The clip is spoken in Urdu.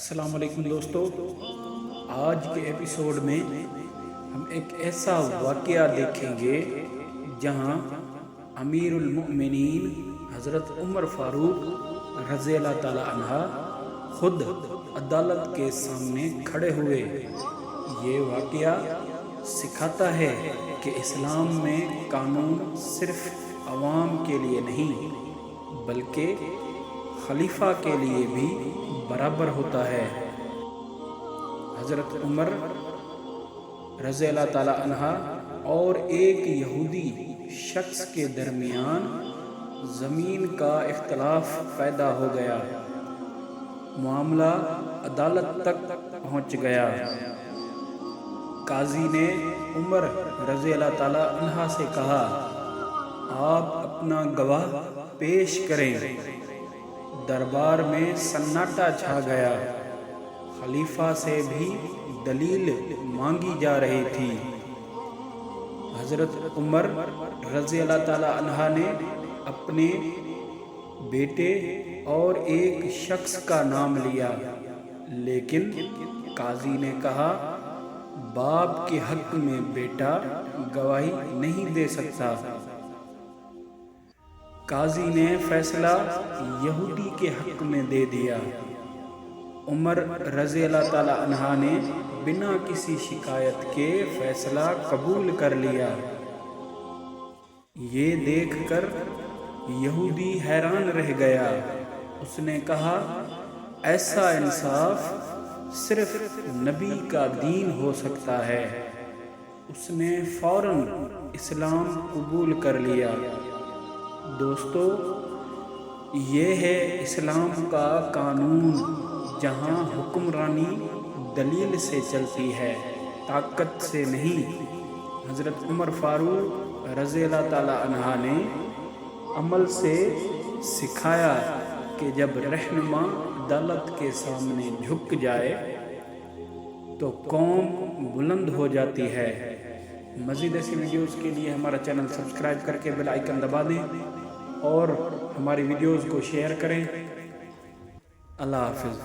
السلام علیکم دوستو، آج کے ایپیسوڈ میں ہم ایک ایسا واقعہ دیکھیں گے جہاں امیر المؤمنین حضرت عمر فاروق رضی اللہ تعالی عنہ خود عدالت کے سامنے کھڑے ہوئے۔ یہ واقعہ سکھاتا ہے کہ اسلام میں قانون صرف عوام کے لیے نہیں بلکہ خلیفہ کے لیے بھی برابر ہوتا ہے۔ حضرت عمر رضی اللہ تعالی عنہ اور ایک یہودی شخص کے درمیان زمین کا اختلاف پیدا ہو گیا۔ معاملہ عدالت تک پہنچ گیا۔ قاضی نے عمر رضی اللہ تعالی عنہ سے کہا، آپ اپنا گواہ پیش کریں۔ دربار میں سناٹا چھا گیا۔ خلیفہ سے بھی دلیل مانگی جا رہی تھی۔ حضرت عمر رضی اللہ تعالی عنہ نے اپنے بیٹے اور ایک شخص کا نام لیا، لیکن قاضی نے کہا باپ کے حق میں بیٹا گواہی نہیں دے سکتا۔ قاضی نے فیصلہ یہودی کے حق میں دے دیا۔ عمر رضی اللہ تعالی عنہ نے بنا کسی شکایت کے فیصلہ قبول کر لیا۔ یہ دیکھ کر یہودی حیران رہ گیا۔ اس نے کہا، ایسا انصاف صرف نبی کا دین ہو سکتا ہے۔ اس نے فوراً اسلام قبول کر لیا۔ دوستو، یہ ہے اسلام کا قانون جہاں حکمرانی دلیل سے چلتی ہے، طاقت سے نہیں۔ حضرت عمر فاروق رضی اللہ تعالی عنہ نے عمل سے سکھایا کہ جب رہنما عدالت کے سامنے جھک جائے تو قوم بلند ہو جاتی ہے۔ مزید ایسی ویڈیوز کے لیے ہمارا چینل سبسکرائب کر کے بیل آئیکن دبا دیں اور ہماری ویڈیوز کو شیئر کریں۔ اللہ حافظ۔